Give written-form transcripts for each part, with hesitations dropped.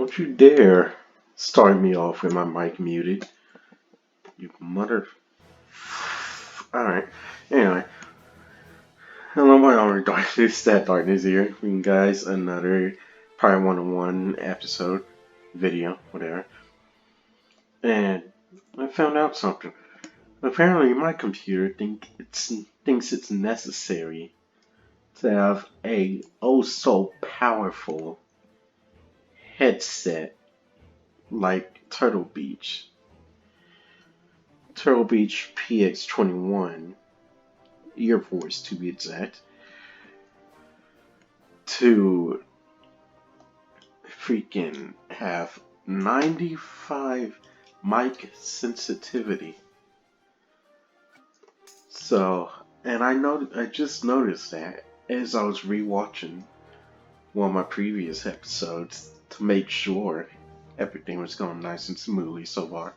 Don't you dare start me off with my mic muted. You mother. Alright. Anyway. Hello, my honor darkness. That darkness here. Bringing guys another Pirate101 episode, video, whatever. And I found out something. Apparently, my computer thinks it's necessary to have a oh so powerful headset like Turtle Beach PX21 Air Force to be exact, to freaking have 95 mic sensitivity. So, and I just noticed that as I was rewatching one of my previous episodes to make sure everything was going nice and smoothly so far.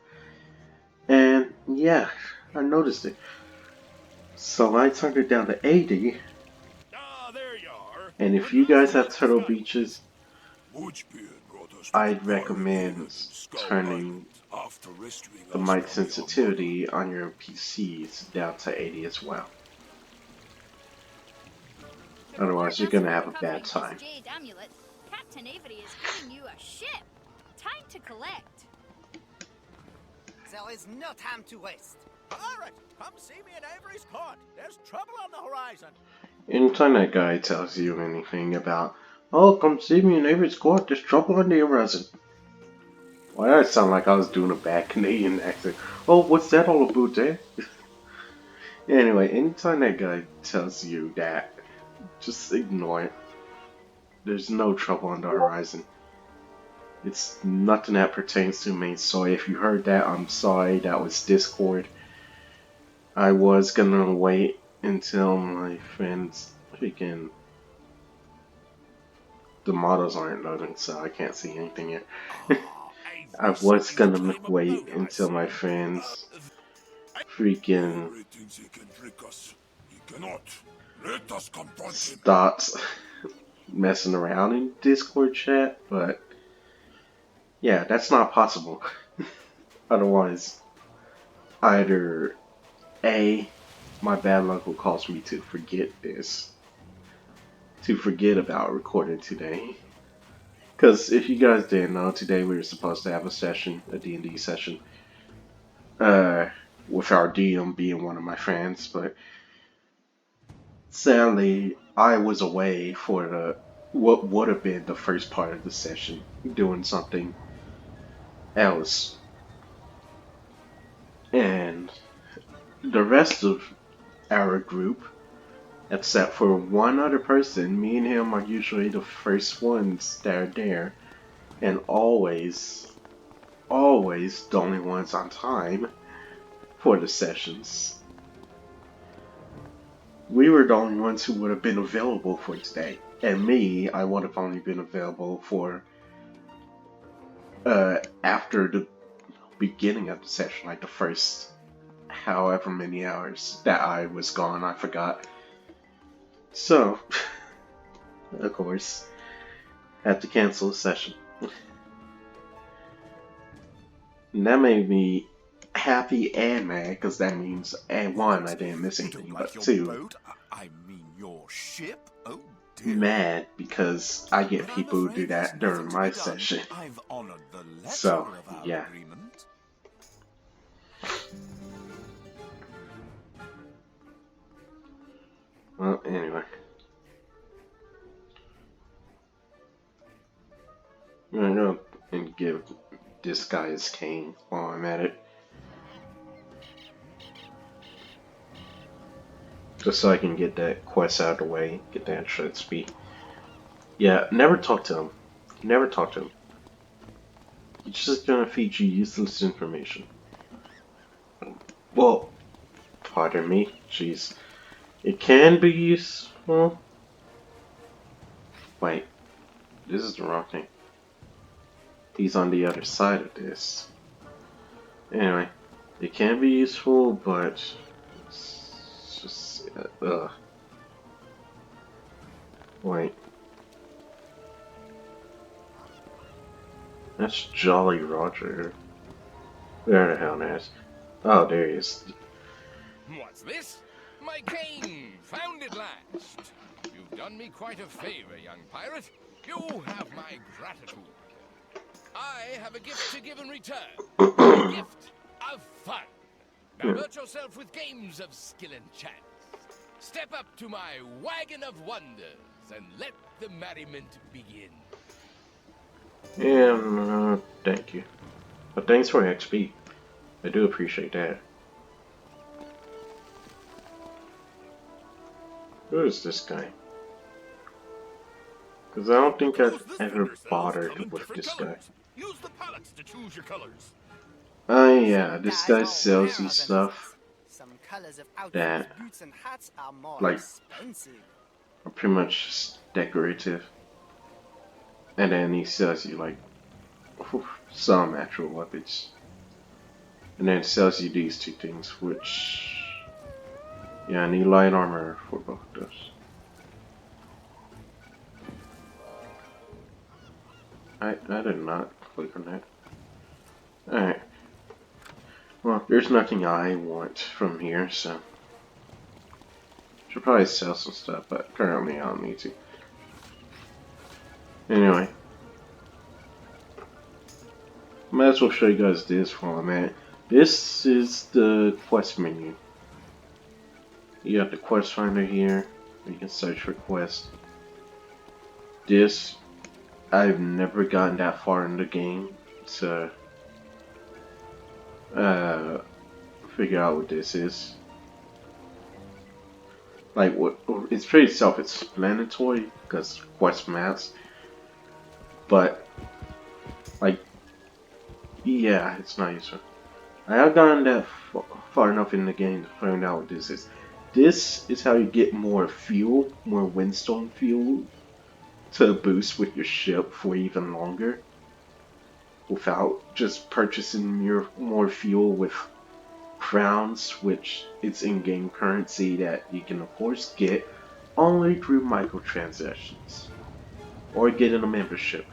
And yeah, I noticed it. So I turned it down to 80. There you are. And if you guys have Turtle Beaches, I'd recommend turning the mic sensitivity on your PCs down to 80 as well. Otherwise, you're gonna have a bad time. Captain Avery is giving you a ship. Time to collect. There is no time to waste. Pirate, come see me in Avery's court. There's trouble on the horizon. Anytime that guy tells you anything about, oh, come see me in Avery's court, there's trouble on the horizon. Why did I sound like I was doing a bad Canadian accent? Oh, what's that all about, eh? Anyway, anytime that guy tells you that, just ignore it. There's no trouble on the horizon. It's nothing that pertains to me, so if you heard that, I'm sorry, that was Discord. I was gonna wait until my friends freaking... The models aren't loading, so I can't see anything yet. I was gonna wait until my friends freaking stops messing around in Discord chat, but yeah, that's not possible. Otherwise, either A, my bad luck will cause me to forget about recording today. Because if you guys didn't know, today we were supposed to have a session, a D&D session, with our DM being one of my friends, but sadly, I was away for what would have been the first part of the session, doing something else. And the rest of our group, except for one other person, me and him are usually the first ones that are there, and always the only ones on time for the sessions. We were the only ones who would have been available for today, and me, I would have only been available for after the beginning of the session, like the first however many hours that I was gone, I forgot. So, of course, had to cancel the session. And that made me happy and mad, because that means, and one, I didn't miss anything, but two, I mean your ship? Oh dear. Mad because I get people who do that during my session. I've honored the letter So, of our yeah. agreement. Well, anyway. I'm gonna go and give this guy his cane while I'm at it. Just so I can get that quest out of the way, get that shit speed. Yeah, never talk to him. Never talk to him. He's just gonna feed you useless information. Well, pardon me, jeez. It can be useful. Wait, this is the wrong thing. He's on the other side of this. Anyway, it can be useful, but it's just wait. That's Jolly Roger. Where the hell is? Oh, there he is. What's this? My cane! Found it last! You've done me quite a favor, young pirate. You have my gratitude. I have a gift to give in return. A gift of fun. Divert yourself with games of skill and chance. Step up to my wagon of wonders and let the merriment begin. And, thank you. But thanks for XP. I do appreciate that. Who is this guy? Because I don't think I've ever bothered with this guy. Use the palettes to choose your colors. Oh yeah, this Guys guy aren't sells you aware of stuff Some colors of outfits, that, boots, and hats are more like, expensive. are pretty much just decorative. And then he sells you, like, some actual weapons. And then sells you these two things, which... yeah, I need light armor for both of those. I did not click on that. Alright. Well, there's nothing I want from here, so... should probably sell some stuff, but currently I don't need to. Anyway. Might as well show you guys this while I'm at it. This is the quest menu. You got the quest finder here. You can search for quests. This, I've never gotten that far in the game, so figure out what this is. Like, what? It's pretty self-explanatory because quest maps, but like, yeah, it's not useful. I have gotten that far enough in the game to find out what this is. This is how you get more fuel, more windstone fuel, to boost with your ship for even longer, without just purchasing your more fuel with crowns, which it's in-game currency that you can of course get only through microtransactions, or getting a membership,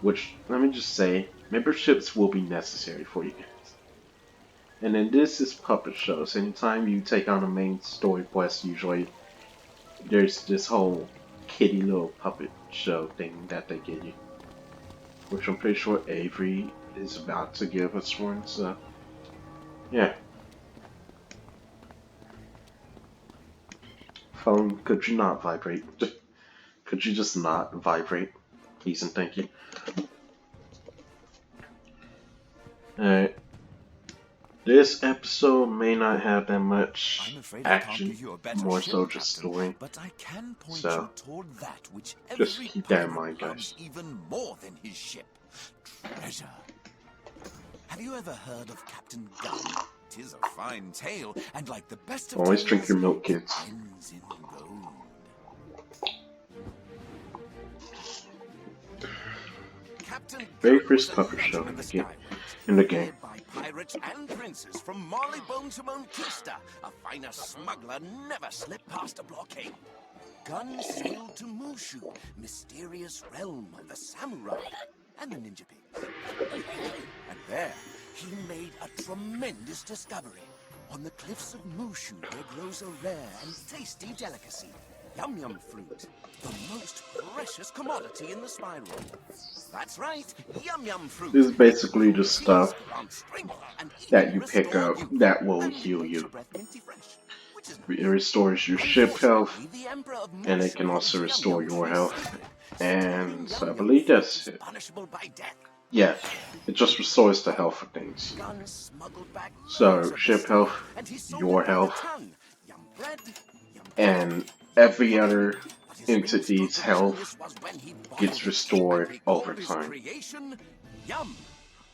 which, let me just say, memberships will be necessary for you guys. And then this is puppet shows. Anytime you take on a main story quest, usually there's this whole kitty little puppet show thing that they give you, which I'm pretty sure Avery is about to give us one, so yeah. Phone, could you not vibrate? Could you just not vibrate? Please and thank you. Alright. This episode may not have that much action, more so just story. But I can point So, you toward that which just every keep that in pirate mind, guys. loves even more than his ship. Treasure. Have you ever heard of Captain Gunn? 'Tis a fine tale, and like the best of Always tales, drink your milk, kids. it ends in gold. Captain Very Gunn first was a puppet show legend in of the game. Skywards, In the game. led by pirates and princes from Marleybone to Monquista. A finer smuggler never slipped past a blockade. Gunn sailed to Mushu, mysterious realm of the samurai and the ninja pigs. And there, he made a tremendous discovery. On the cliffs of Mushu, there grows a rare and tasty delicacy, yum-yum fruit, the most precious commodity in the spiral. That's right, yum-yum fruit. This is basically just stuff Grant strength and that even you pick restore up youth, that will and heal makes you. your breath minty fresh, which is It restores your ship health, Unfortunately, the Emperor of and it Mushu can had also his restore yum-yum your tree health. sacred. And Stealing so I yum-yum believe fruit that's is it. punishable by death. Yeah, it just restores the health of things. Gunn smuggled back So, loads of ship this health, stuff, and he sold your it by the health, ton. Yum bread, yum and cake, every yum other pudding. But his entity's biggest health genius was when he bottled gets it and restored he over called his time. creation Yum.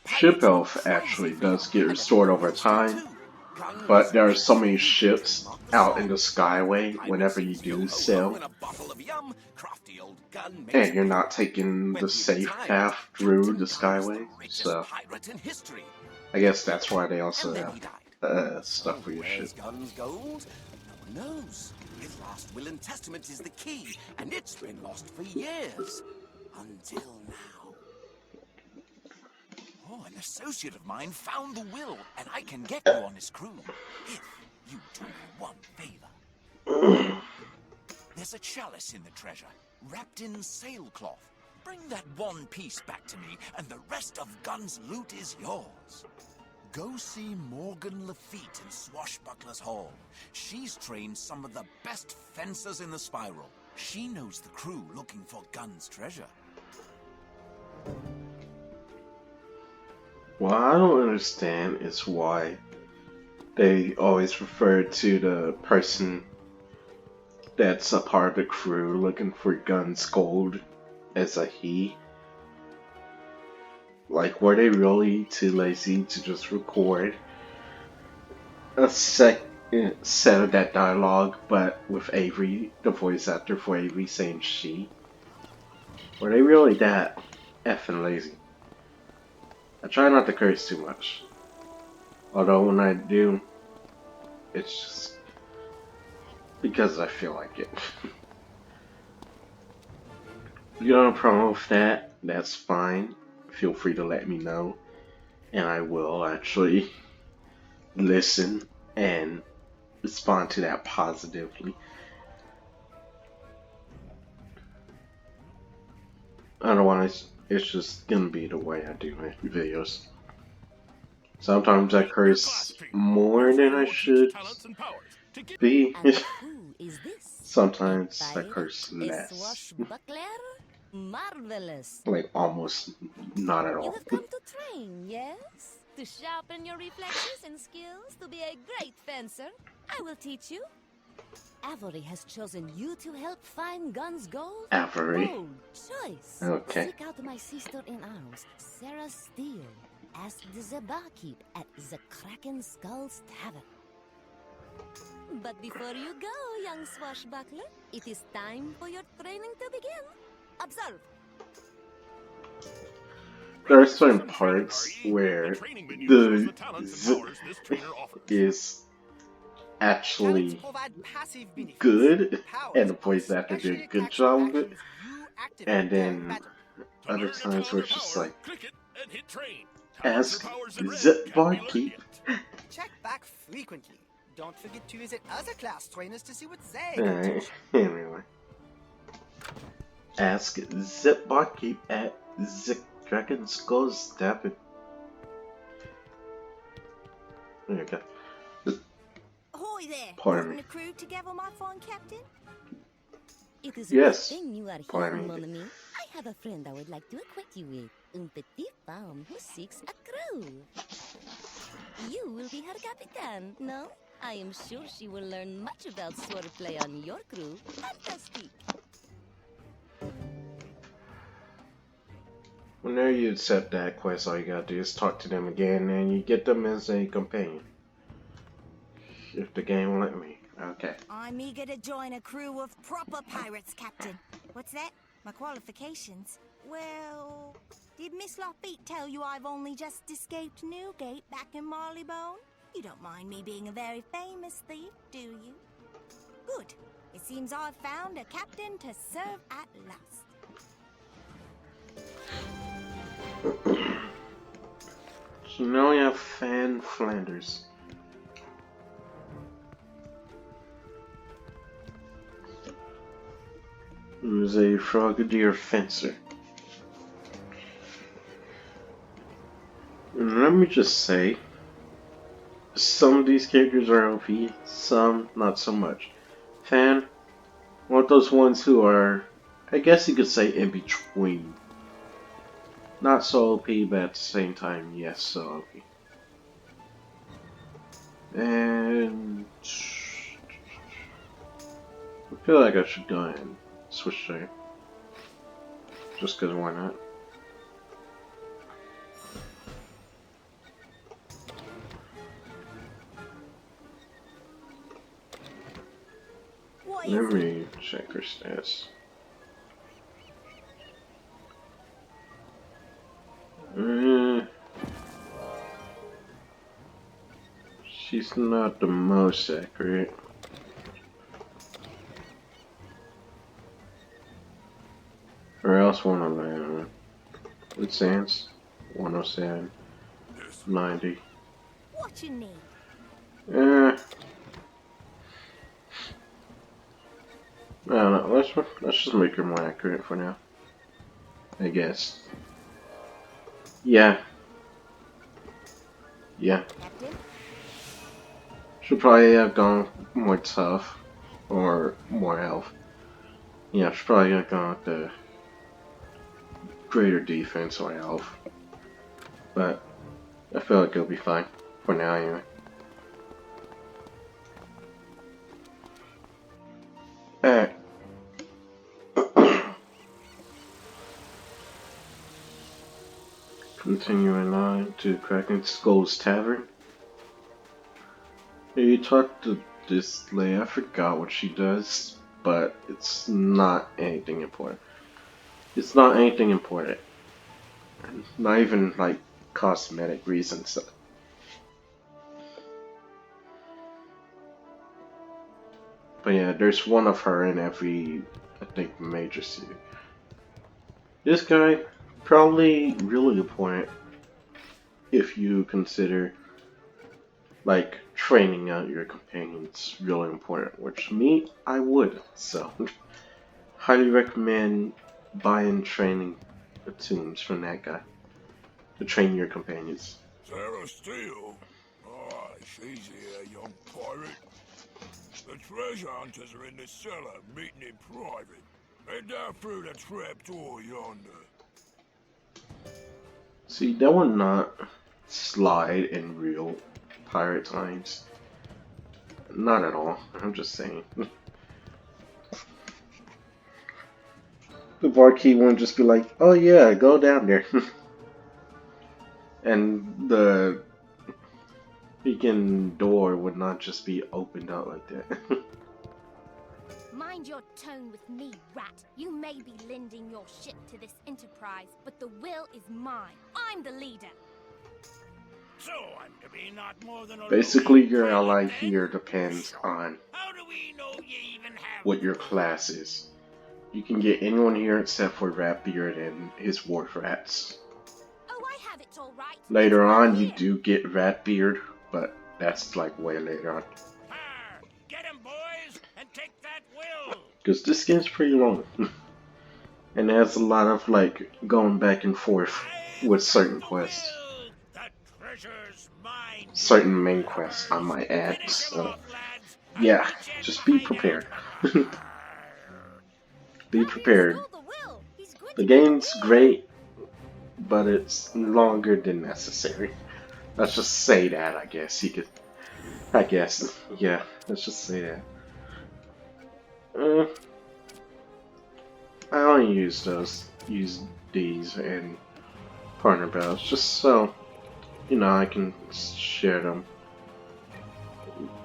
Ship Pirates were health crazy actually for does yum, get and restored everyone over used it time, too. Gunn but was there are so best many he ships trademarked the out in song. the skyway Pirate whenever you sings yo do ho ho sail, in a bottle of yum. Crafty old Gunn makes and it you're not pop. taking When the he safe retired, path through Captain the Gunn was the skyway, richest so pirate in history. I guess that's why they also And then have he died. stuff for your ship. Where's Gunn's gold? No one knows. His last will and testament is the key, and it's been lost for years. Until now. Oh, an associate of mine found the will, and I can get you on his crew. If you do me one favor. There's a chalice in the treasure, wrapped in sailcloth. Bring that one piece back to me, and the rest of Gun's loot is yours. Go see Morgan Lafitte in Swashbuckler's Hall. She's trained some of the best fencers in the Spiral. She knows the crew looking for Gun's treasure. What I don't understand is why they always refer to the person that's a part of the crew looking for Gun's gold as a he. Like, were they really too lazy to just record a set of that dialogue, but with Avery, the voice actor for Avery, saying she? Were they really that effing lazy? I try not to curse too much. Although when I do, it's just because I feel like it. If you don't have a problem with that, that's fine. Feel free to let me know. And I will actually listen and respond to that positively. Otherwise, it's just gonna be the way I do my videos. Sometimes I curse more than I should be. And who is this? Sometimes I Pirate? curse A less. swashbuckler? Marvelous. Like almost not at You all. have come to train, yes? To sharpen your reflexes and skills to be a great fencer? I will teach you. Avery has chosen you to help find Gun's gold. Avery. Bold choice. Okay. Seek out my sister in arms, Sarah Steele. Ask the barkeep at the Kraken Skulls Tavern. But before you go, young swashbuckler, it is time for your training to begin. Observe. There are certain parts where the z is actually Talents provide passive benefits. good, Powers and the are voice actor did a specially good tactical job with it. actions you activate And during then battle. other times where it's just like, click it and hit train. ask the barkeep. Check back frequently. Don't forget to visit other class trainers to see what they can Alright, teach. anyway. Ask the barkeep at the Dragon Skulls Tavern. There you go. Ahoy there! Pardon Putting me. the crew together, my fine captain? It is a Yes, good thing you are here, pardon mon me. ami. I have a friend I would like to acquaint you with. Un petit femme who seeks a crew. You will be her captain, no? I am sure she will learn much about swordplay on your crew. Fantastic! Whenever you accept that quest, all you gotta do is talk to them again and you get them as a companion. If the game will let me. Okay. I'm eager to join a crew of proper pirates, Captain. What's that? My qualifications? Well, did Miss Lafitte tell you I've only just escaped Newgate back in Marleybone? You don't mind me being a very famous thief, do you? Good. It seems I've found a captain to serve at last. So now we have Fan Flanders. Who is a frogadier fencer. And let me just say, some of these characters are OP, some not so much. Fan, one of those ones who are, I guess you could say, in between. Not so OP, but at the same time, yes, so OP. And I feel like I should go ahead and switch there. Just because why not? What Let is it? me check her stats. She's not the most accurate. Or else 109. Good sense. 107. 90. What you need? I don't know. Let's just make her more accurate for now. I guess. Yeah. Yeah. Captain? Should probably have gone more tough or more health. Yeah, should probably have gone with the greater defense or health. But I feel like it'll be fine for now anyway. Alright. Continuing on to Kraken Skull's Tavern. Yeah, you talked to this lady, I forgot what she does, but it's not anything important. It's not anything important. Not even like cosmetic reasons. But yeah, there's one of her in every, I think, major city. This guy, probably really important if you consider like training out your companions really important, which me, I would. So, highly recommend buying training attunes from that guy to train your companions. Sarah Steele? Ah, she's here, young pirate. The treasure hunters are in the cellar, meeting in private. Head down through the trapdoor yonder. See, that would not slide in real pirate times. Not at all. I'm just saying. The barkeep wouldn't just be like, "Oh yeah, go down there," and the freaking door would not just be opened out like that. Mind your tone with me, rat. You may be lending your ship to this enterprise, but the will is mine. I'm the leader. So I'm to be not more than a Basically, your lowly ally pilot, then? here depends on How do we know you even have what your class is. You can get anyone here except for Ratbeard and his wharf rats. Oh, I have it all right. Later It's right on, you here. do get Ratbeard, but that's like way later on. Arr, get him, boys, and take that will. Because this game's pretty long. And it has a lot of like going back and forth with certain quests. The treasure's mine. Certain main quests, I might add. Finish him So, off, lads. yeah, I'll meet you just be in the prepared. hideout. Be prepared. Stole the will. He's good The to get game's will. great, but it's longer than necessary. Let's just say that, I guess. You could. I guess. Yeah, let's just say that. I only use these and partner battles just so, you know, I can share them.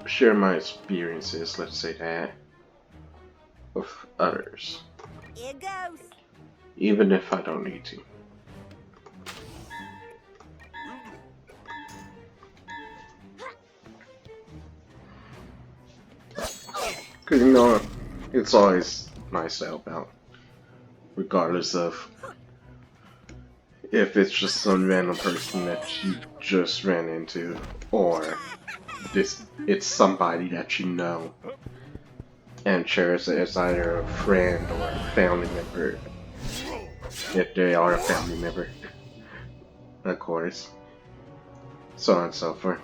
Share my experiences, let's say that, with others. Here goes. Even if I don't need to. Cause you know, it's always nice to help out. Regardless of if it's just some random person that you just ran into, or it's somebody that you know and cherish as either a friend or a family member, if they are a family member, of course, so on and so forth.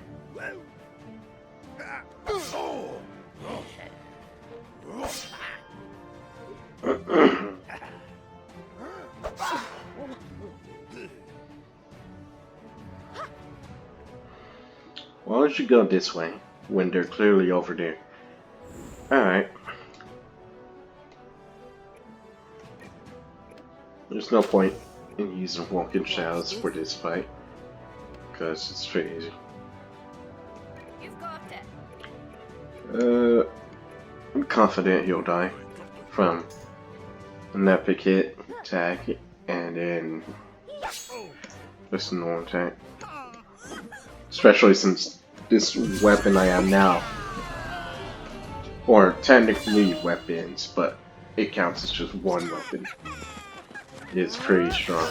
Why don't you go this way when they're clearly over there? Alright. There's no point in using walking shadows for this fight, because it's pretty easy. You've got it. I'm confident he'll die from an epic hit attack and then just a normal attack. Especially since this weapon I have now, or technically weapons, but it counts as just one weapon, is pretty strong.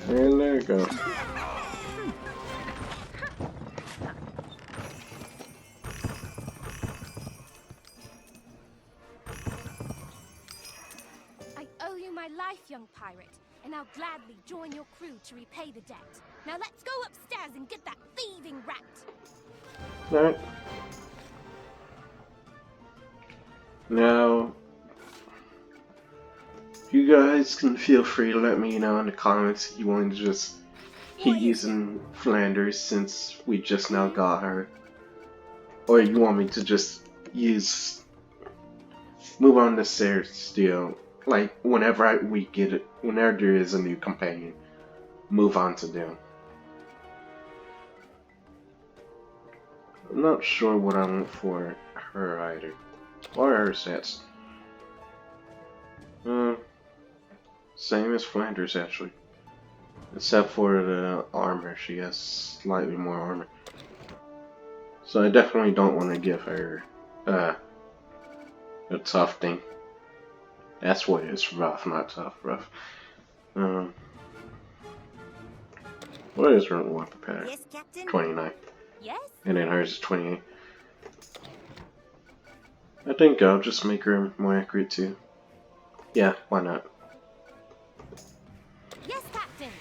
And there you go. life, young pirate, and I'll gladly join your crew to repay the debt. Now let's go upstairs and get that thieving rat. Alright. Now, you guys can feel free to let me know in the comments if you want to just keep using Flanders since we just now got her. Or you want me to just move on to Sarah still. Like, whenever whenever there is a new companion, move on to them. I'm not sure what I want for her either. What are her stats? Same as Flanders actually. Except for the armor, she has slightly more armor. So I definitely don't want to give her a tough thing. That's what it is, rough, not tough, rough. What is her weapon pattern? Yes, Captain? 29. Yes? And then hers is 28. I think I'll just make her more accurate too. Yeah, why not? Yes, Captain.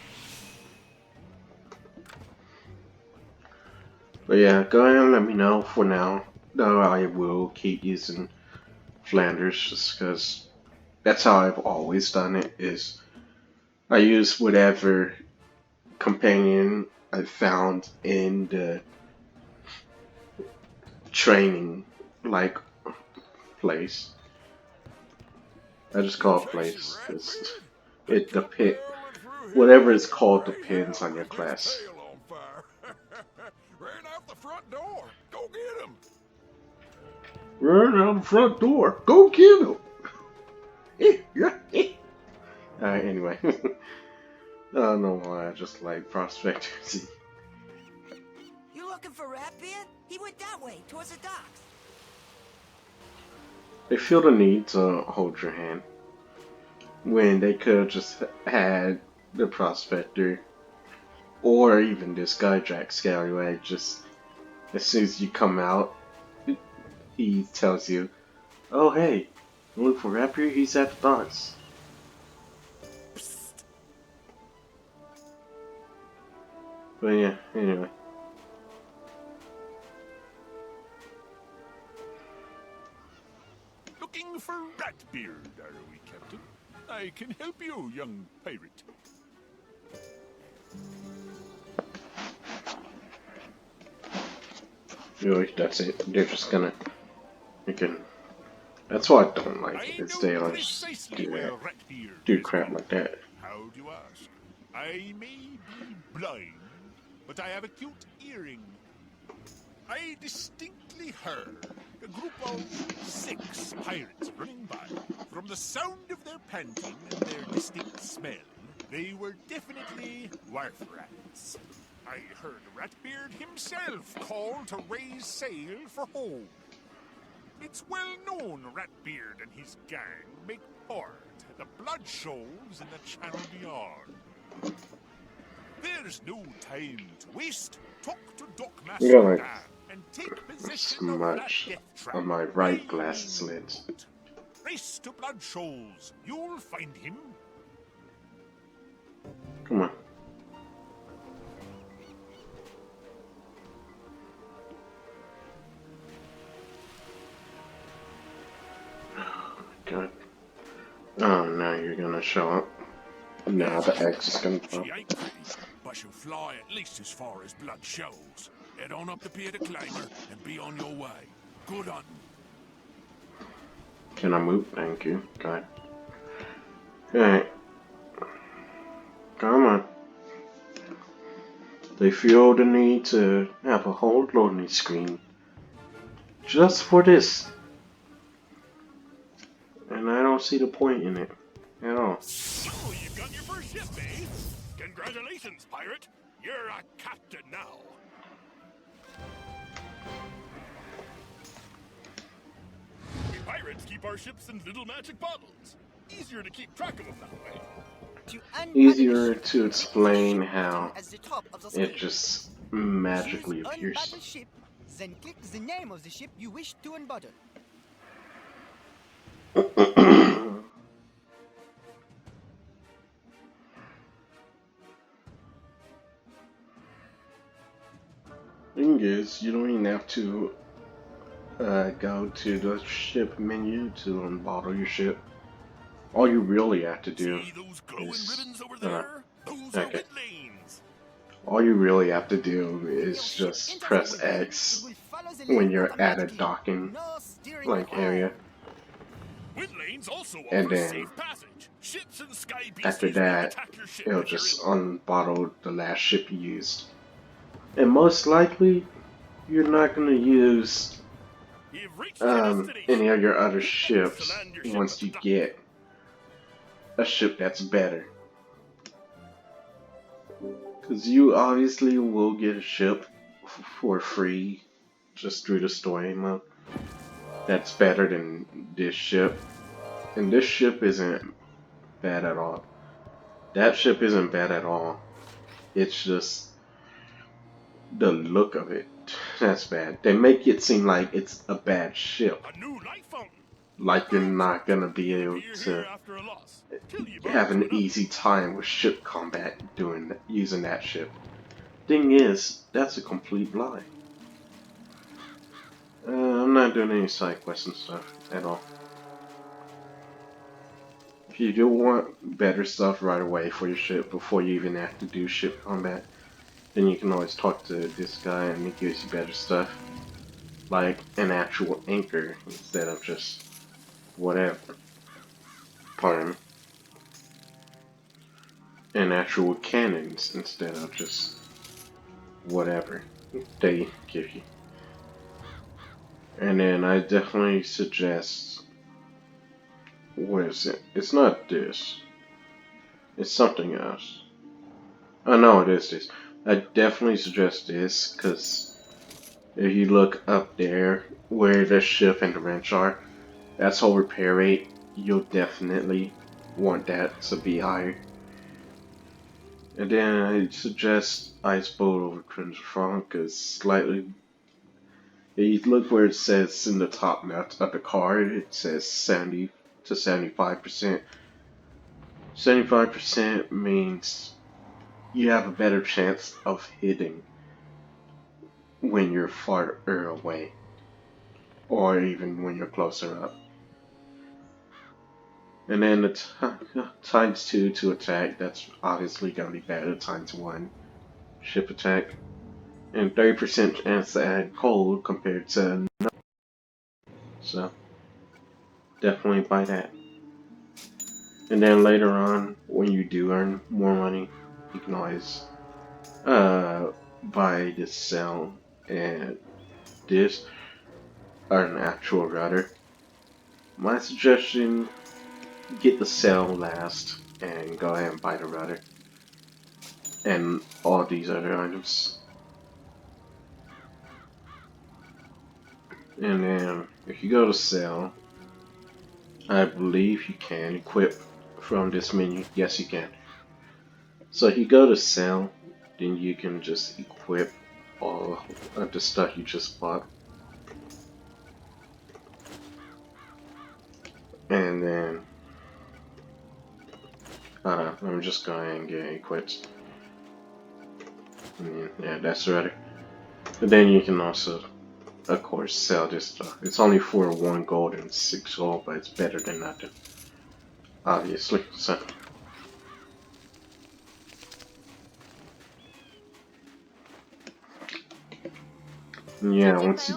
But yeah, go ahead and let me know for now. Though I will keep using Flanders just because that's how I've always done it. Is I use whatever companion I found in the training like place. I just call it place because whatever it's called depends on your class. Ran out the front door. Go get him. Run out the front door. Go get him. Alright, anyway. I don't know why I just like prospectors. You looking for Ratbeard? He went that way, towards the docks. They feel the need to hold your hand when they could have just had the prospector or even this guy Jack Scallywag. Just as soon as you come out, he tells you, "Oh hey, you look for Rapier? He's at the docks." But yeah, anyway. Looking for Ratbeard, are we, Captain? I can help you, young pirate. Really, that's it. They're just gonna. That's what I don't like. Is they don't just do crap like that. How do you ask? I may be blind, but I have acute hearing. I distinctly heard a group of 6 pirates running by. From the sound of their panting and their distinct smell, they were definitely wharf rats. I heard Ratbeard himself call to raise sail for home. It's well known Ratbeard and his gang make port at the blood shoals in the channel beyond. There's no time to waste. Talk to Dockmaster Yeah, Dan and take possession of that much death trap. on my right glasses lens. Race to blood shoals. You'll find him. Come on. God. Oh, now you're gonna show up. Now the X is gonna pop. She ain't pretty, but she'll fly at least as far as blood shows. Head on up the pier to claim her and be on your way. Good hunting. Can I move? Thank you. God. Alright. Come on. They feel the need to have a whole loading screen just for this. And I don't see the point in it at all. Oh, you've got your first ship, eh? Congratulations, pirate. You're a captain now. We pirates keep our ships in little magic bottles. Easier to keep track of them that way. Easier to explain how At the top of the screen. it just magically Choose appears. unbutton ship, then click the name of the ship you wish to unbutton. Thing is, you don't even have to go to the ship menu to unbottle your ship. All you really have to do See those glowing is, ribbons over there? Those are okay. wind lanes. All you really have to do Bring your is ship just into the press wind lane. It X will follow the when lane you're at a automatically. docking No steering like area, required. Wind lanes also and offer then safe passage. Ships and sky after beasties won't that, attack your ship it'll if you're just in. unbottle the last ship you used. And most likely, you're not going to use You've reached your destination. any of your other Hit X to ships land your ship at once the you dock. get a ship that's better. Because you obviously will get a ship for free just through the story mode that's better than this ship. And this ship isn't bad at all. That ship isn't bad at all. It's just the look of it that's bad. They make it seem like it's a bad ship. A new life fountain. Like you're not gonna be It'll able appear to here after a loss, till you buy have into an another. easy time with ship combat using that ship. Thing is, that's a complete lie. I'm not doing any side quests and stuff at all. If you do want better stuff right away for your ship before you even have to do ship combat, then you can always talk to this guy and he gives you better stuff. Like an actual anchor instead of just whatever. Pardon me. And actual cannons instead of just whatever they give you. And then I definitely suggest, what is it? It's not this. It's something else. Oh no, it is this. I definitely suggest this because if you look up there where the ship and the wrench are, that's whole repair rate. You'll definitely want that to be higher. And then I suggest Ice Bolt over Crimson Front because slightly. You look where it says in the top left of the card, it says 70 to 75%. 75% means you have a better chance of hitting when you're farther away, or even when you're closer up. And then the times 2 to attack, that's obviously going to be better times 1 ship attack. And 30% chance to add cold compared to no. So, definitely buy that. And then later on, when you do earn more money, you can always buy this cell and this are an actual rudder. My suggestion, get the cell last and go ahead and buy the rudder. And all these other items. And then if you go to sell, I believe you can equip from this menu. Yes, you can. So if you go to sell, then you can just equip all of the stuff you just bought. And then I'm just going and get equipped. And yeah, that's ready. But then you can also, of course, sell this stuff. It's only for 1 gold and 6 gold, but it's better than nothing. Obviously, so. Yeah, once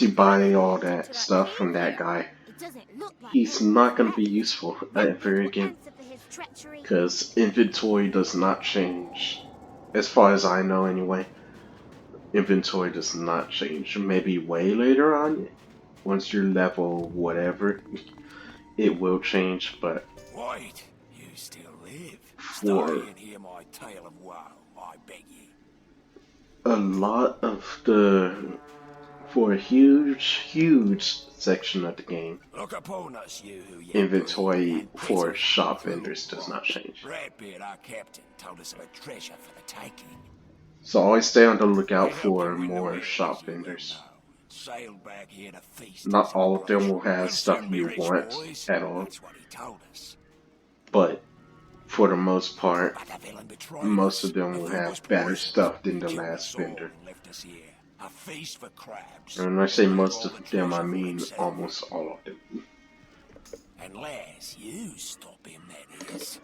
you buy all that stuff from that guy, he's not gonna be useful ever again. Because inventory does not change. As far as I know anyway. Inventory does not change. Maybe way later on, once you're level whatever, it will change, but Wait, you still live? for Stay and hear my tale of woe, I beg you. a lot of for a huge section of the game, Look upon us, you who yet inventory breathe, and for pity shop the cruel vendors does one. not change. Redbeard, our captain, told us of a treasure for the taking. So always stay on the We lookout helped for him win the more war, shop as you well vendors. know, and sailed back here to feast on Not some all of them pleasure. will have We'll stuff soon be you rich, want boys. at all, That's what he told us. but for the most part, But the villain betrayed most us. of them The will food have was better poisoned. stuff than the Killed last us all vendor. and left us here. A feast for crabs. And when I say He'll keep most all of the them, I treasure for mean himself. almost all of them. Unless you stop him, that is.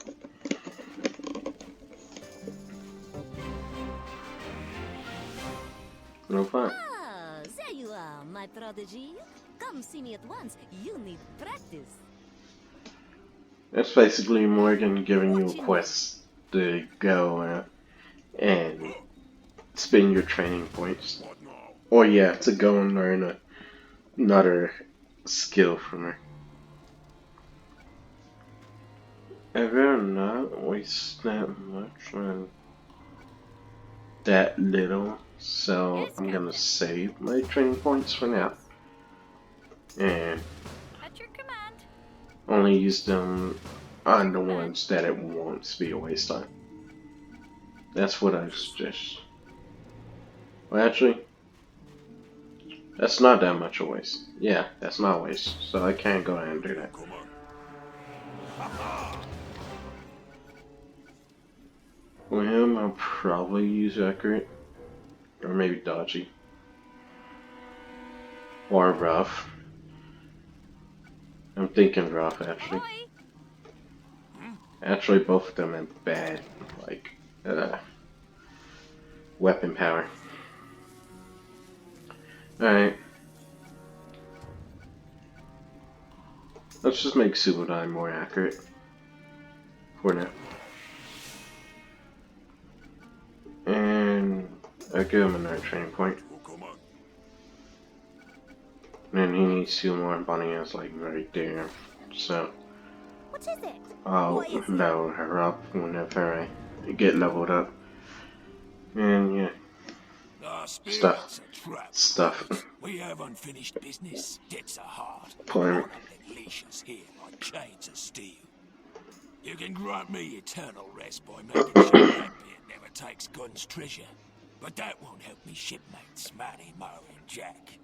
No fun. Ah, there you are, my prodigy. Come see me at once. You need practice. That's basically Morgan giving you a What you quest to go and spend your training points. What now? Or yeah, to go and learn another skill from her. I'd rather not waste that much on that little, so Yes, I'm gonna Captain. save my training points for now. And At your command. only use them on the ones that it won't be a waste on. That's what I suggest. Well, actually, that's not that much a waste. Yeah, that's not a waste. So I can't go ahead and do that. Come on. For him, I'll probably use accurate. Or maybe dodgy. Or rough. I'm thinking rough, actually. Ahoy! Actually, both of them have bad, like, weapon power. Alright. Let's just make Subodai more accurate. For now. And I give him another training point. Oh, come on. And he needs 2 more, and Bonnie is like right there. So What is it? I'll What is it? level her up whenever I get leveled up. And yeah, Our Stuff. spirits are trapped. Stuff. We have unfinished business. Debts are hard. Point. Honor that leash us here like chains of steel. You can grant me eternal rest by making sure that bit never takes Gunn's treasure. But that won't help me shipmates, Matty, Mo, and Jack.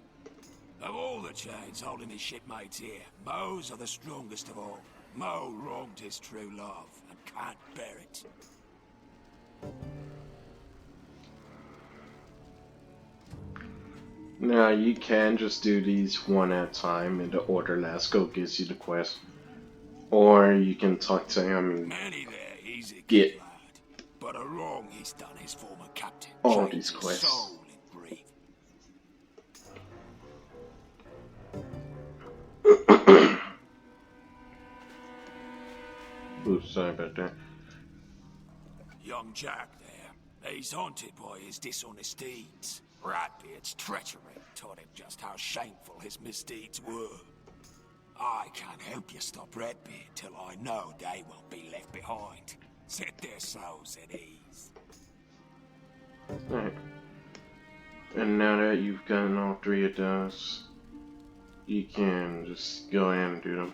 Of all the chains holding his shipmates here, Mo's are the strongest of all. Mo wronged his true love and can't bear it. Now you can just do these one at a time in the order Lasco gives you the quest. Or you can talk to him and Manny there, he's a Get- good lad. But a wrong he's done his former captain. All changed these his quests. soul in grief. Oops, sorry about that. Young Jack there, he's haunted by his dishonest deeds. Ratbeard's treachery taught him just how shameful his misdeeds were. I can't help you stop Redbeard till I know they won't be left behind. Set their souls at ease. Alright. And now that you've gotten all 3 of those, you can just go ahead and do them.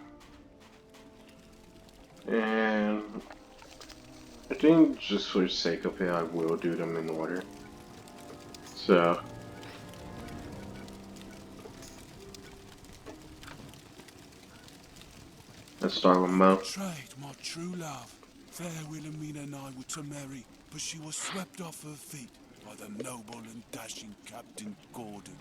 And I think just for the sake of it, I will do them in order. So let's start with Mo. Betrayed my true love. Fair Wilhelmina and I were to marry, but she was swept off her feet by the noble and dashing Captain Gordon.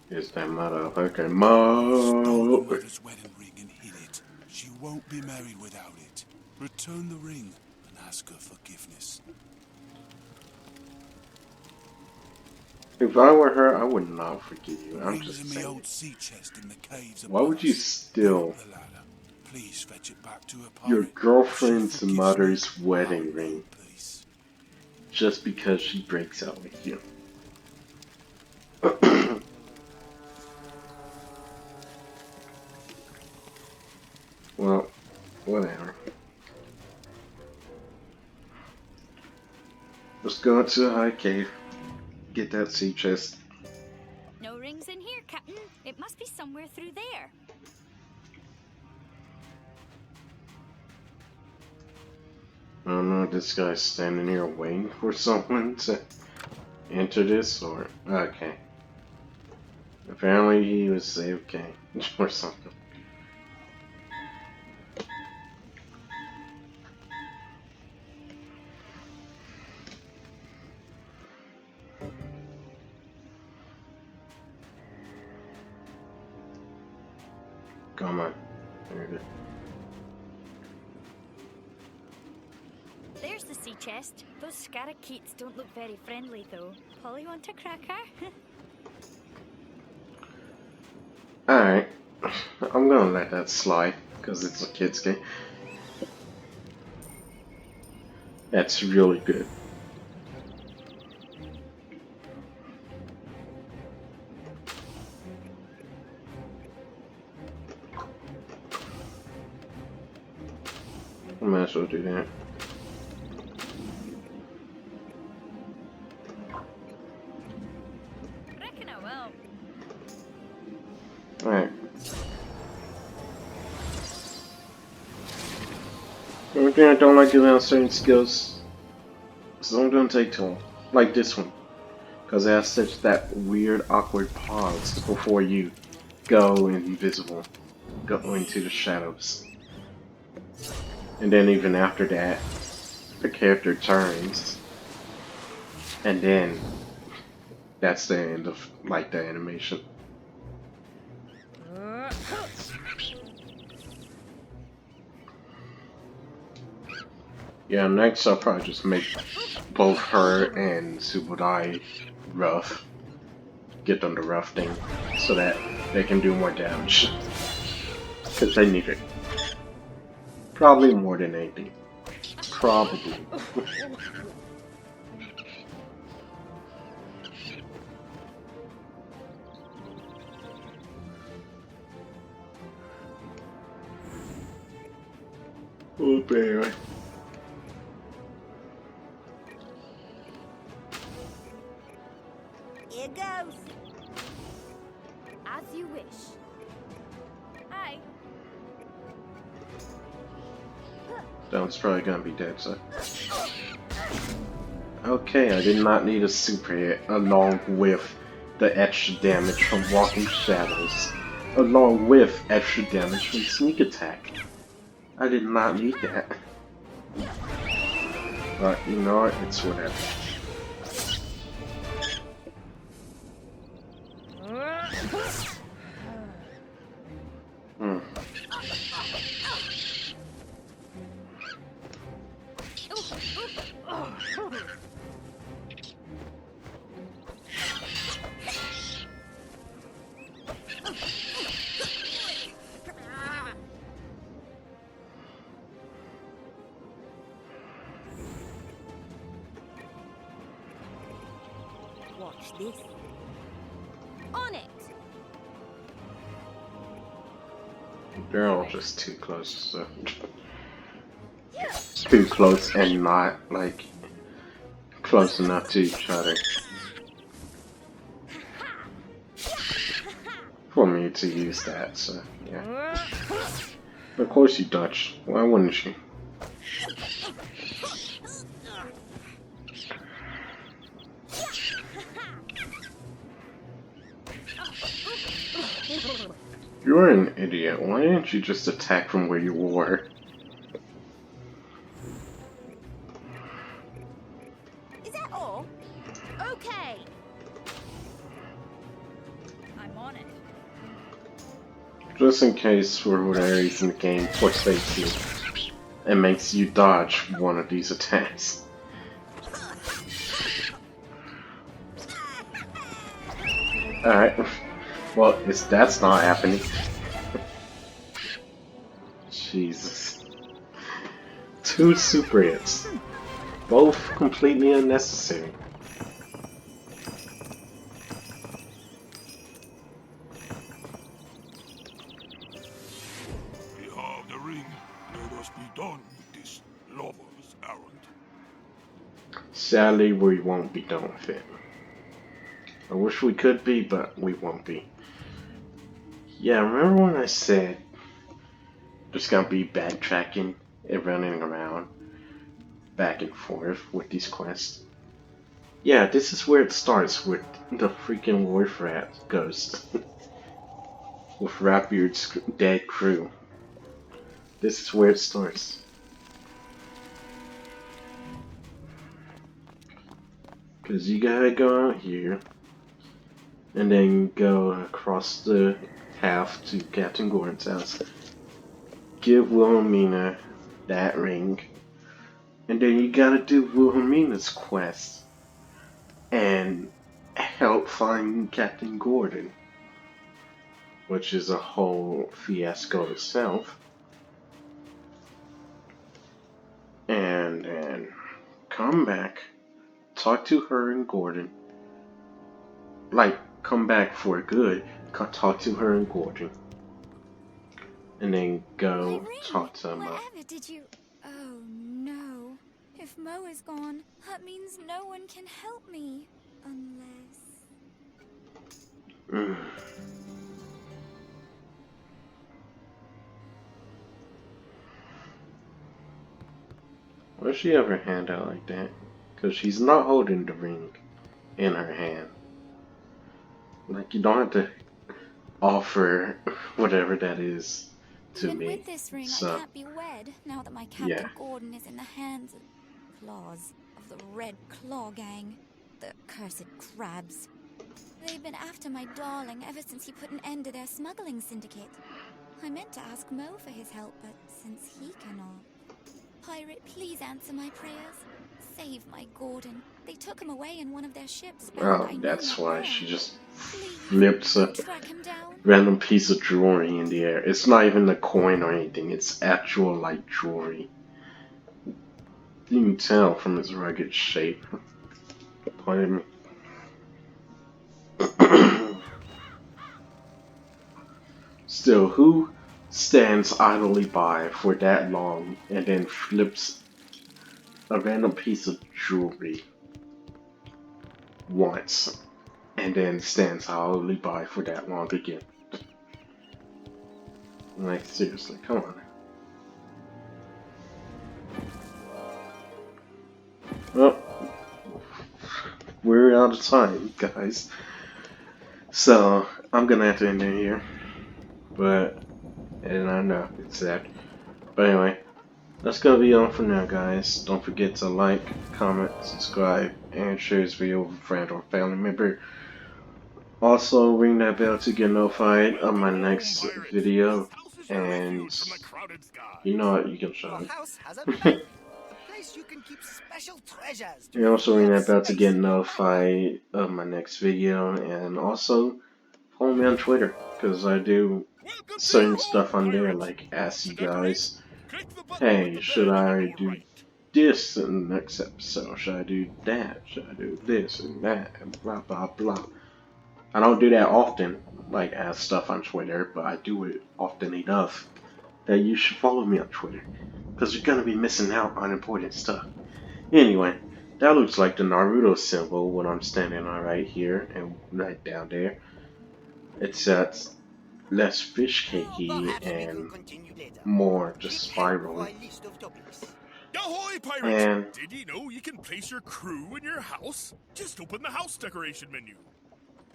Here's that motherfucker Stole her Mo. mother's wedding ring and hid it. She won't be married without it. Return the ring and ask her forgiveness. If I were her, I would not forgive you. The I'm ring's just in the saying. old sea chest in the caves Why above would you us. steal Go up the ladder. Please fetch it back to her pirate. your If she girlfriend's forgives me, mother's I'll wedding know ring peace. just because she breaks out with you? Well, whatever. Let's go into the high cave. Get that sea chest. No rings in here, Captain. It must be somewhere through there. I don't know if this guy's standing here waiting for someone to enter this or... Okay. Apparently he was okay. Or something. Come on. There it is. There's the sea chest. Those scarakeets don't look very friendly, though. Polly, want a cracker? Alright. I'm gonna let that slide, because it's a kid's game. That's really good. I might as well do that. Reckon I will. Alright. The only thing I don't like about certain skills is them gonna take too long. Like this one. Because it has such that weird, awkward pause before you go invisible. Go into the shadows. And then even after that, the character turns. And then, that's the end of, like, the animation. Yeah, next I'll probably just make both her and Subudai rough. Get them to rough thing, so that they can do more damage. Because they need it. Probably more than anything. Probably. Oh, baby. Here goes. As you wish. Aye. That one's probably gonna be dead, so. Okay, I did not need a super hit along with the extra damage from walking shadows, along with extra damage from sneak attack. I did not need that. But you know what? It's whatever. Watch this. On it! They're all just too close, so. Too close and not, like, close enough to each other. For me to use that, so, yeah. Of course you dodge. Why wouldn't you? You're an idiot. Why didn't you just attack from where you were? Is that all? Okay! I'm on it. Just in case, for whatever reason, the game frustrates you and makes you dodge one of these attacks. Alright. Well, that's not happening. Jesus. 2 super hits. Both completely unnecessary. We have the ring. Let us be done with this lover's errand. Sadly, we won't be done with it. I wish we could be, but we won't be. Yeah, remember when I said there's gonna be backtracking and running around back and forth with these quests? Yeah, this is where it starts with the freaking Wharf Rat ghost. With Ratbeard's dead crew. This is where it starts. Because you gotta go out here and then go across the path to Captain Gordon's house, give Wilhelmina that ring, and then you gotta do Wilhelmina's quest and help find Captain Gordon, which is a whole fiasco itself. And then come back, talk to her and Gordon. Like, come back for good, talk to her and Gordon. And then go talk to Mo. Whatever did you... Oh, no. If Mo is gone, that means no one can help me. Unless... Why does she have her hand out like that? Because she's not holding the ring in her hand. Like, you don't have to offer whatever that is to Even me. with this ring, So, I can't be wed now that my Captain Gordon is in the hands of claws of the Red Claw Gang. The cursed crabs. They've been after my darling ever since he put an end to their smuggling syndicate. I meant to ask Mo for his help, but since he cannot... Pirate, please answer my prayers. Save my Gordon. They took him away in one of their ships. oh, that's why she just flips a Track him down. random piece of jewelry in the air. It's not even a coin or anything. It's actual, like, jewelry. You can tell from its rugged shape. Pardon me. Still, who stands idly by for that long and then flips a random piece of jewelry once and then stands idly by for that long again? Like, seriously, come on. Well, we're out of time, guys. So, I'm gonna have to end it here. And I know it's sad. But anyway, that's gonna be all for now, guys. Don't forget to like, comment, subscribe, and share this video with a friend or family member. Also, ring that bell to get notified of my next video. And you know what? You can shut up. You can keep special treasures. And also ring that bell to get notified of my next video. And also follow me on Twitter, because I do certain stuff on there, like ask you guys, hey, should I do this in the next episode? Should I do that? Should I do this and that? And blah blah blah. I don't do that often, like ask stuff on Twitter, but I do it often enough that you should follow me on Twitter, because you're gonna be missing out on important stuff. Anyway, that looks like the Naruto symbol when I'm standing on right here and right down there. It's less fish cakey and more just spiraling. Ahoy, pirates! And did you know you can place your crew in your house? Just open the house decoration menu.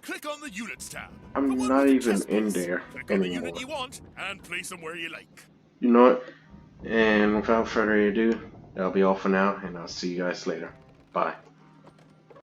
Click on the units tab. I'm not even in there Click on the anymore. unit you want and place them where you like. You know what? And without further ado, that'll be all for now, and I'll see you guys later. Bye.